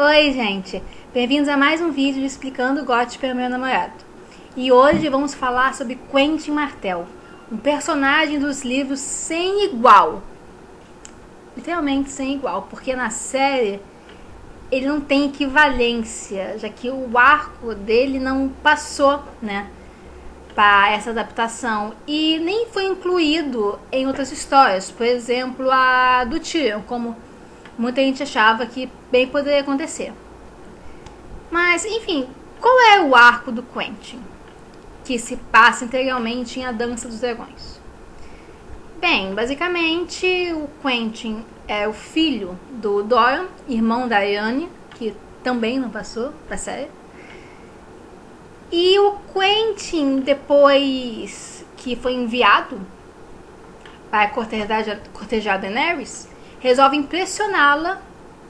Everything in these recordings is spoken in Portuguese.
Oi, gente! Bem-vindos a mais um vídeo explicando GOT pelo meu namorado. E hoje vamos falar sobre Quentin Martell, um personagem dos livros sem igual. Literalmente sem igual, porque na série ele não tem equivalência, já que o arco dele não passou, né, para essa adaptação e nem foi incluído em outras histórias, por exemplo, a do Tyrion, como muita gente achava que bem poderia acontecer. Mas, enfim, qual é o arco do Quentin, que se passa integralmente em A Dança dos Dragões? Bem, basicamente, o Quentin é o filho do Doran, irmão da Arianne, que também não passou pra série. E o Quentin, depois que foi enviado para cortejar Daenerys, resolve impressioná-la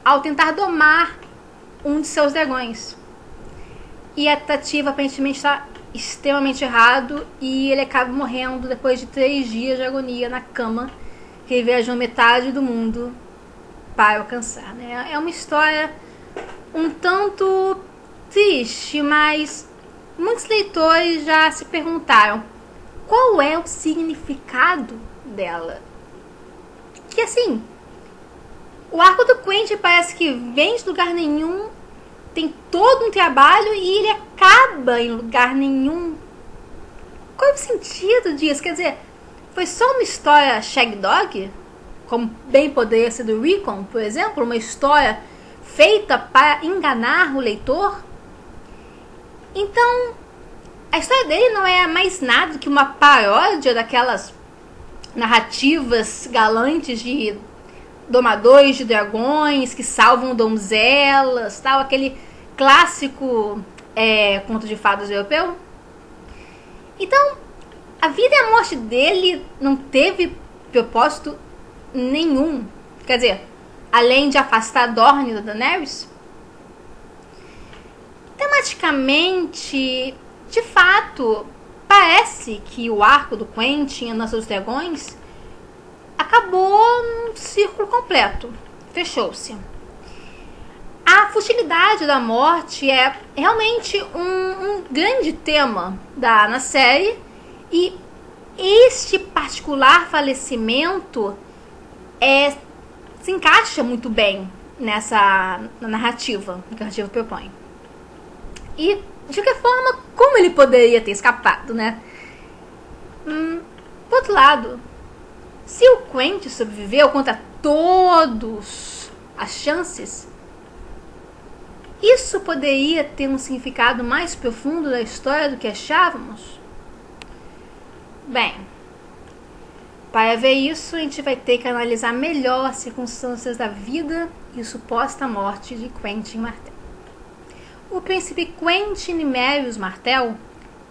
ao tentar domar um de seus dragões. E a tentativa aparentemente está extremamente errado e ele acaba morrendo depois de 3 dias de agonia na cama, que ele viajou metade do mundo para alcançar, né? É uma história um tanto triste, mas muitos leitores já se perguntaram qual é o significado dela. Que assim, o arco do Quentin parece que vem de lugar nenhum, tem todo um trabalho e ele acaba em lugar nenhum. Qual é o sentido disso? Quer dizer, foi só uma história Shagdog? Como bem poderia ser do Rickon, por exemplo? Uma história feita para enganar o leitor? Então, a história dele não é mais nada que uma paródia daquelas narrativas galantes de domadores de dragões que salvam donzelas, tal, aquele clássico conto de fadas europeu. Então, a vida e a morte dele não teve propósito nenhum, quer dizer, além de afastar Dorne da Daenerys. Tematicamente, de fato, parece que o arco do Quentin e a Dança dos Dragões acabou num círculo completo, fechou-se. A futilidade da morte é realmente um grande tema na série, e este particular falecimento se encaixa muito bem nessa narrativa que a narrativa propõe. E, de qualquer forma, como ele poderia ter escapado, né? Por outro lado, se o Quentin sobreviveu contra todas as chances, isso poderia ter um significado mais profundo da história do que achávamos? Bem, para ver isso, a gente vai ter que analisar melhor as circunstâncias da vida e suposta morte de Quentin Martell. O príncipe Quentyn Merius Martell,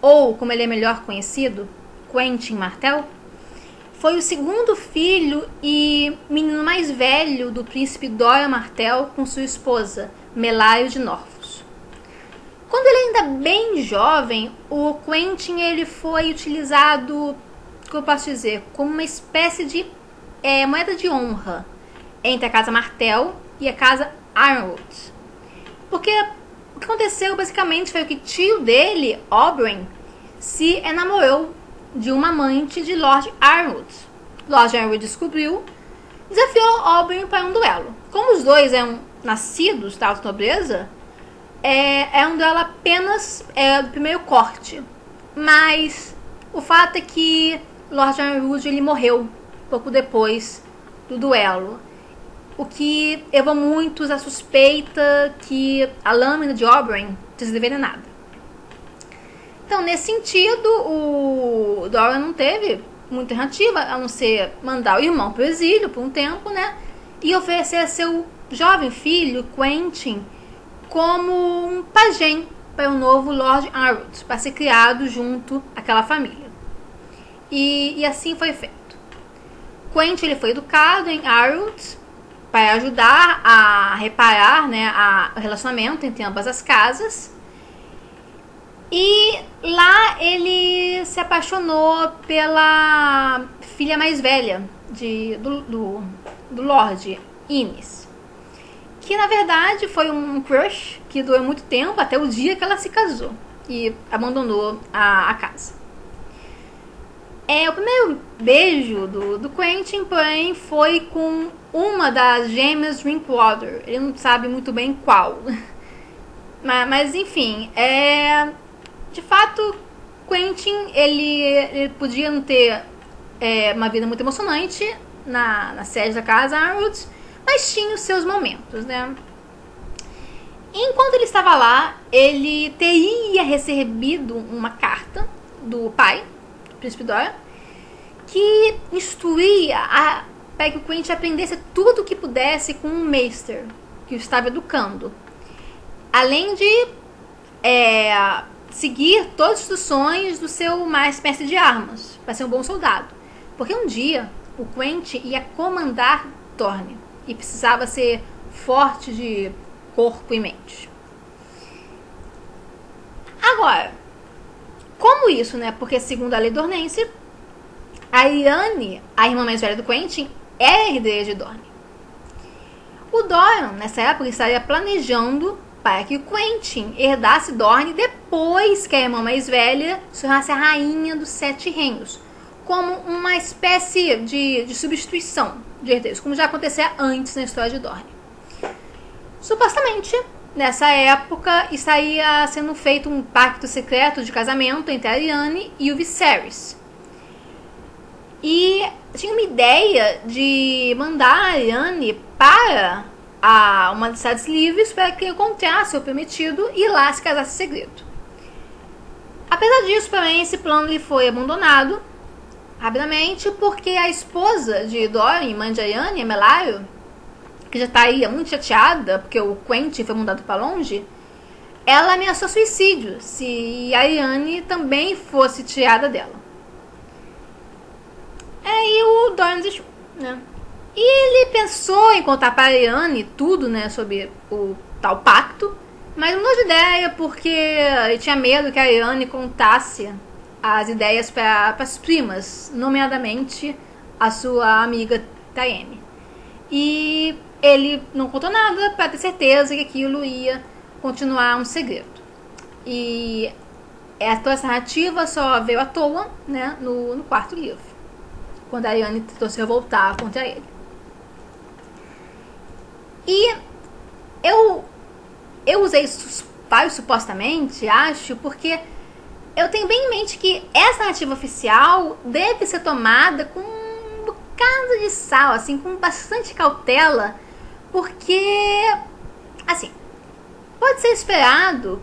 ou como ele é melhor conhecido, Quentin Martell, foi o segundo filho e menino mais velho do príncipe Doran Martell com sua esposa, Melaio de Norfos. Quando ele ainda bem jovem, o Quentin ele foi utilizado, como eu posso dizer, como uma espécie de moeda de honra entre a casa Martell e a casa Ironwood. Porque o que aconteceu basicamente foi que o tio dele, Oberyn, se enamorou de uma amante de Lord Ironwood. Lord Ironwood descobriu, desafiou Oberyn para um duelo. Como os dois eram nascidos da alta nobreza, é um duelo apenas do primeiro corte. Mas o fato é que Lord Ironwood ele morreu pouco depois do duelo, o que levou muitos à suspeita que a lâmina de Oberyn tinha sido envenenada. Então, nesse sentido, o Doran não teve muita alternativa a não ser mandar o irmão para o exílio por um tempo, né? E oferecer a seu jovem filho, Quentin, como um pajem para o novo Lord Ironwood, para ser criado junto àquela família. E assim foi feito. Quentin ele foi educado em Ironwood para ajudar a reparar, né, o relacionamento entre ambas as casas. E lá ele se apaixonou pela filha mais velha do Lorde, Ines, que na verdade foi um crush que durou muito tempo, até o dia que ela se casou e abandonou a casa. O primeiro beijo do Quentin, porém, foi com uma das gêmeas Drinkwater. Ele não sabe muito bem qual. Mas enfim, de fato, Quentin, ele podia não ter uma vida muito emocionante na sede da casa Arnwood, mas tinha os seus momentos, né? Enquanto ele estava lá, ele teria recebido uma carta do pai, do príncipe Dorian, que instruía para que o Quentin aprendesse tudo o que pudesse com um Maester que o estava educando, além de seguir todas as instruções do seu mestre de armas, para ser um bom soldado. Porque um dia o Quentin ia comandar Dorne e precisava ser forte de corpo e mente. Agora, como isso, né? Porque segundo a lei dornense, a Lyanne, a irmã mais velha do Quentin, é herdeira de Dorne. O Dorian, nessa época, estaria planejando para que o Quentin herdasse Dorne depois que a irmã mais velha se tornasse a rainha dos Sete Reinos, como uma espécie de substituição de herdeiros, como já acontecia antes na história de Dorne. Supostamente, nessa época, estaria sendo feito um pacto secreto de casamento entre a Lyanne e o Viserys. E tinha uma ideia de mandar a Lyanne para uma das cidades livres para que encontrasse o prometido e lá se casasse em segredo. Apesar disso, porém, esse plano lhe foi abandonado rapidamente porque a esposa de Dorian, mãe de Lyanne, a Melário, que já estaria muito chateada porque o Quentin foi mandado para longe, ela ameaçou suicídio se a Lyanne também fosse tirada dela. Aí o Dorian desistiu, né? E ele pensou em contar para a Lyanne tudo, né, sobre o tal pacto, mas não mudou de ideia porque ele tinha medo que a Lyanne contasse as ideias para as primas, nomeadamente a sua amiga Taeme. E ele não contou nada para ter certeza que aquilo ia continuar um segredo. E toda essa narrativa só veio à toa, né, no quarto livro, quando a Lyanne tentou se revoltar contra ele. E eu usei vários supostamente, acho, porque eu tenho bem em mente que essa narrativa oficial deve ser tomada com um bocado de sal, assim, com bastante cautela, porque, assim, pode ser esperado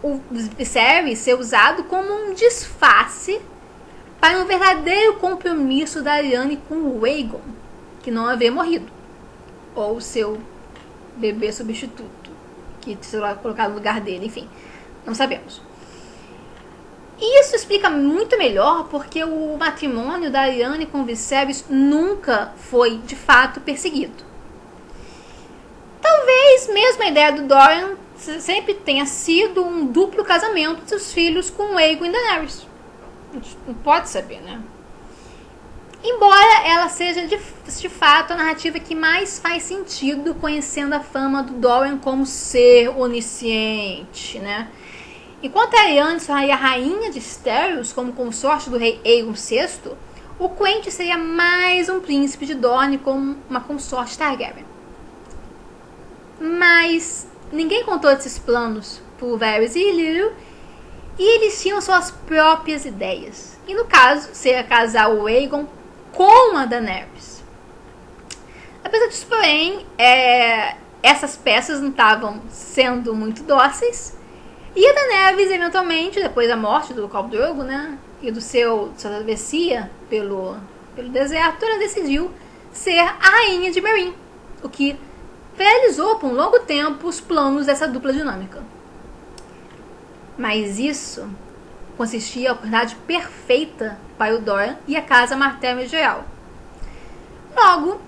o Viserys ser usado como um disfarce para um verdadeiro compromisso da Lyanne com o Aegon, que não havia morrido, ou seu bebê substituto, que será colocado no lugar dele, enfim, não sabemos. E isso explica muito melhor porque o matrimônio da Lyanne com Viserys nunca foi, de fato, perseguido. Talvez mesmo a ideia do Dorian sempre tenha sido um duplo casamento de seus filhos com Aegon e Daenerys. A gente não pode saber, né? Embora ela seja de fato a narrativa que mais faz sentido, conhecendo a fama do Dorian como ser onisciente, né? Enquanto a Lyanne seria a rainha de Estéreos como consorte do rei Aegon VI, o Quentin seria mais um príncipe de Dorne como uma consorte Targaryen. Mas ninguém contou esses planos por Varys e Illyrio, e eles tinham suas próprias ideias. E no caso, seria casar o Aegon com a Daenerys. Apesar disso, porém, essas peças não estavam sendo muito dóceis. E a Daenerys, eventualmente, depois da morte do Khal Drogo, né, e sua travessia pelo deserto, ela decidiu ser a rainha de Meereen, o que realizou por um longo tempo os planos dessa dupla dinâmica. Mas isso consistia a oportunidade perfeita para o Dorian e a casa Martell-Geral. Logo,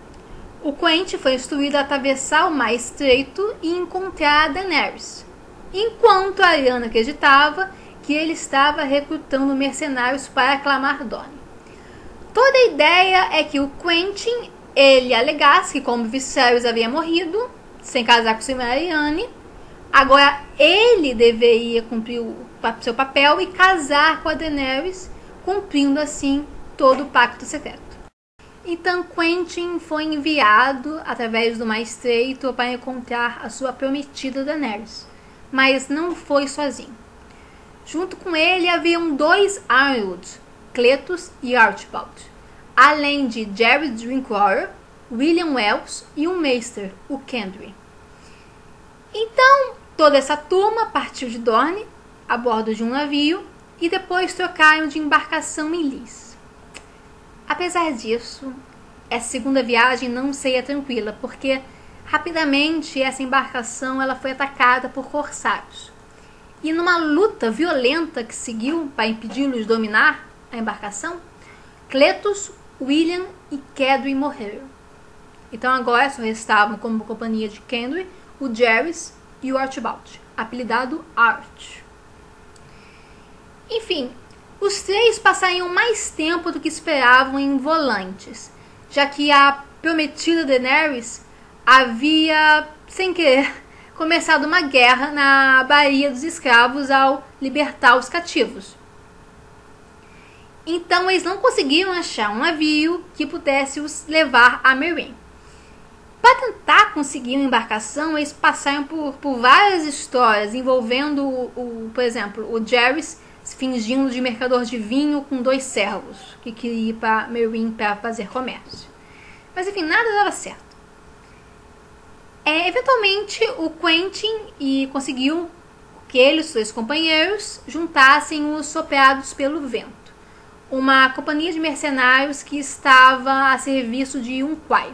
o Quentin foi instruído a atravessar o mar estreito e encontrar a Daenerys, enquanto a Lyanne acreditava que ele estava recrutando mercenários para aclamar Dorne. Toda a ideia é que o Quentin ele alegasse que como Viserys havia morrido, sem casar com sua Aryane, agora ele deveria cumprir o seu papel e casar com a Daenerys, cumprindo assim todo o pacto secreto. Então Quentyn foi enviado através do Mar Estreito para encontrar a sua prometida Daenerys, mas não foi sozinho. Junto com ele haviam 2 Ironwoods, Cletus e Archibald, além de Jared Drinkwater, William Wells e um Maester, o Kendry. Então, toda essa turma partiu de Dorne a bordo de um navio e depois trocaram de embarcação em Lys. Apesar disso, essa segunda viagem não seria tranquila, porque rapidamente essa embarcação ela foi atacada por corsários. E numa luta violenta que seguiu para impedi-los de dominar a embarcação, Cletus, William e Kedry morreram. Então agora só restavam como companhia de Kendry o Jaehaerys e o Archibald, apelidado Arch. Enfim, os 3 passariam mais tempo do que esperavam em Volantis, já que a prometida Daenerys havia, sem querer, começado uma guerra na Baía dos Escravos ao libertar os cativos. Então eles não conseguiram achar um navio que pudesse os levar a Meereen. Para tentar conseguir uma embarcação, eles passaram por várias histórias envolvendo, por exemplo, o Jaehaerys fingindo de mercador de vinho com 2 servos que queria ir para Meereen para fazer comércio. Mas enfim, nada dava certo. Eventualmente, o Quentyn conseguiu que ele e seus companheiros juntassem os Sopeados pelo Vento, uma companhia de mercenários que estava a serviço de Unquai.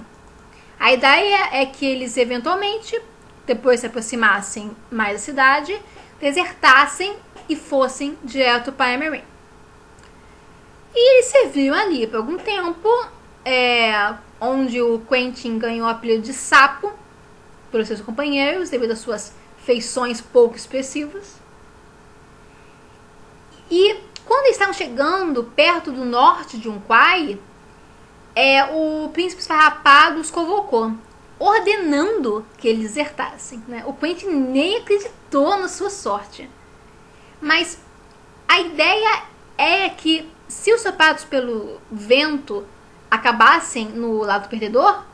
A ideia é que eles eventualmente, depois se aproximassem mais da cidade, desertassem e fossem direto para Meereen. E eles serviram ali por algum tempo, onde o Quentyn ganhou o apelido de Sapo pelos seus companheiros, devido às suas feições pouco expressivas. E quando eles estavam chegando perto do norte de Unquai, o príncipe esfarrapado os convocou, ordenando que eles desertassem. Né? O Quentyn nem acreditou na sua sorte. Mas a ideia é que, se os Sopeados pelo Vento acabassem no lado perdedor,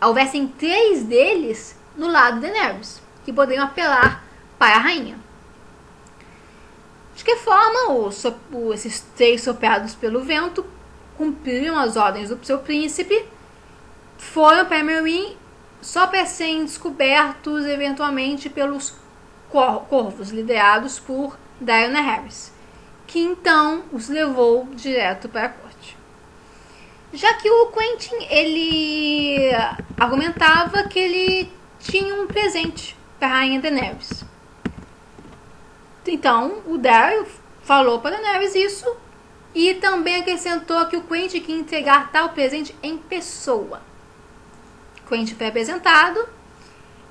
houvessem 3 deles no lado de Daenerys, que poderiam apelar para a rainha. De que forma, esses 3 Sopeados pelo Vento cumpriram as ordens do seu príncipe, foram para Meereen só para serem descobertos eventualmente pelos corvos liderados por Diana Harris, que então os levou direto para a corte. Já que o Quentyn ele argumentava que ele tinha um presente para a rainha Daenerys. Então o Daryl falou para Daenerys isso e também acrescentou que o Quentyn queria entregar tal presente em pessoa. Quentyn foi apresentado,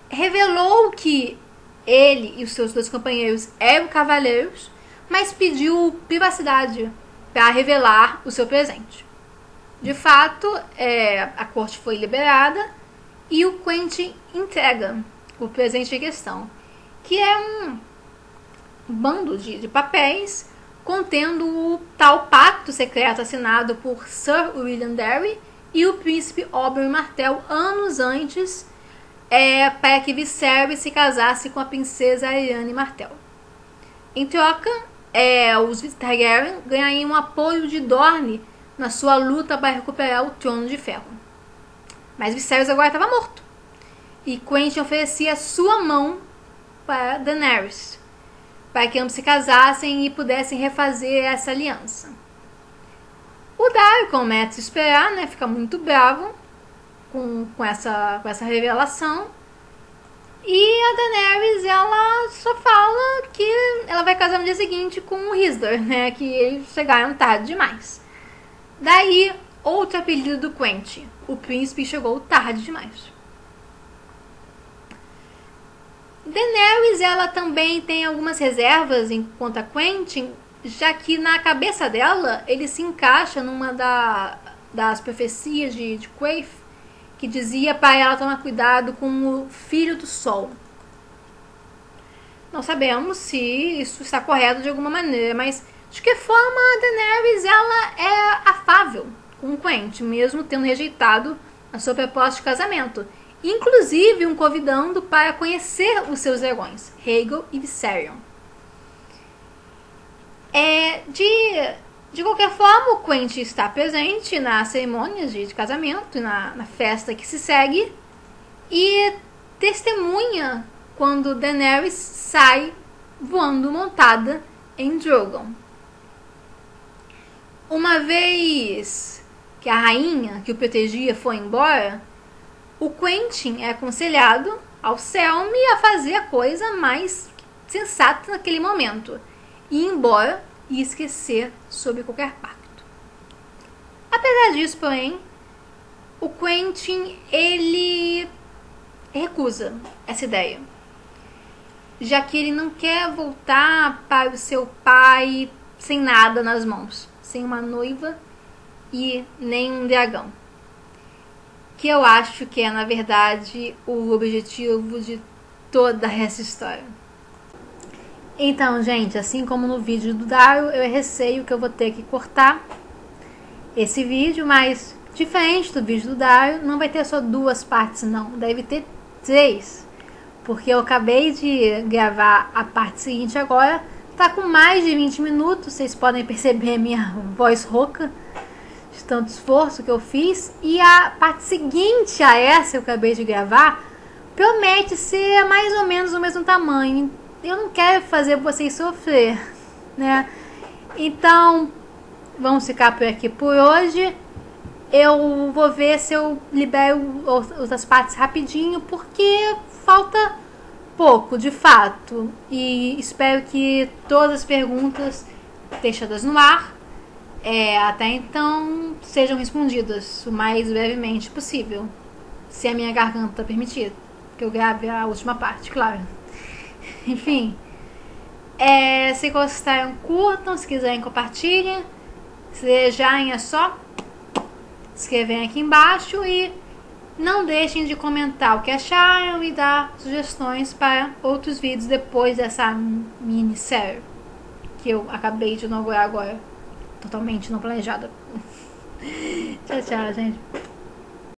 revelou que ele e os seus 2 companheiros eram cavaleiros, mas pediu privacidade para revelar o seu presente. De fato, a corte foi liberada e o Quentyn entrega o presente em questão, que é um bando de papéis contendo o tal pacto secreto assinado por Sir William Darry e o príncipe Oberyn Martell anos antes, para que Viserys se casasse com a princesa Aryane Martell. Em troca, os Targaryen ganhariam o apoio de Dorne na sua luta para recuperar o Trono de Ferro. Mas Viserys agora estava morto, e Quentyn oferecia sua mão para Daenerys, para que ambos se casassem e pudessem refazer essa aliança. O Dario, como é de se esperar, né, fica muito bravo com essa revelação. E a Daenerys, ela só fala que ela vai casar no dia seguinte com o Rhaegar, né, que eles chegaram tarde demais. Daí, outro apelido do Quentyn, o príncipe chegou tarde demais. Daenerys, ela também tem algumas reservas quanto a Quentyn, já que na cabeça dela ele se encaixa numa das profecias de Quaithe, que dizia para ela tomar cuidado com o filho do sol. Não sabemos se isso está correto de alguma maneira, mas de que forma a Daenerys ela é afável com o Quentyn, mesmo tendo rejeitado a sua proposta de casamento, inclusive um convidando para conhecer os seus dragões, Rhaegal e Viserion. De qualquer forma, o Quentyn está presente nas cerimônias de casamento e na festa que se segue e testemunha quando Daenerys sai voando montada em Drogon. Uma vez que a rainha que o protegia foi embora, o Quentyn é aconselhado ao Selmy a fazer a coisa mais sensata naquele momento, ir embora e esquecer sobre qualquer pacto. Apesar disso, porém, o Quentyn ele recusa essa ideia, já que ele não quer voltar para o seu pai sem nada nas mãos, sem uma noiva e nem um dragão, que eu acho que é, na verdade, o objetivo de toda essa história. Então, gente, assim como no vídeo do Dario, eu receio que eu vou ter que cortar esse vídeo, mas diferente do vídeo do Dario, não vai ter só 2 partes não, deve ter 3, porque eu acabei de gravar a parte seguinte agora, tá com mais de 20 minutos, vocês podem perceber a minha voz rouca de tanto esforço que eu fiz, e a parte seguinte a essa que eu acabei de gravar promete ser mais ou menos do mesmo tamanho. Eu não quero fazer vocês sofrer, né? Então, vamos ficar por aqui por hoje. Eu vou ver se eu libero outras partes rapidinho, porque falta pouco, de fato. E espero que todas as perguntas deixadas no ar, até então, sejam respondidas o mais brevemente possível. Se a minha garganta permitir, que eu grave a última parte, claro. Enfim, se gostaram, curtam, se quiserem, compartilhem. Se desejarem, é só escreverem aqui embaixo e não deixem de comentar o que acharam e dar sugestões para outros vídeos depois dessa minissérie que eu acabei de inaugurar agora, totalmente não planejada. Tchau, tchau, gente.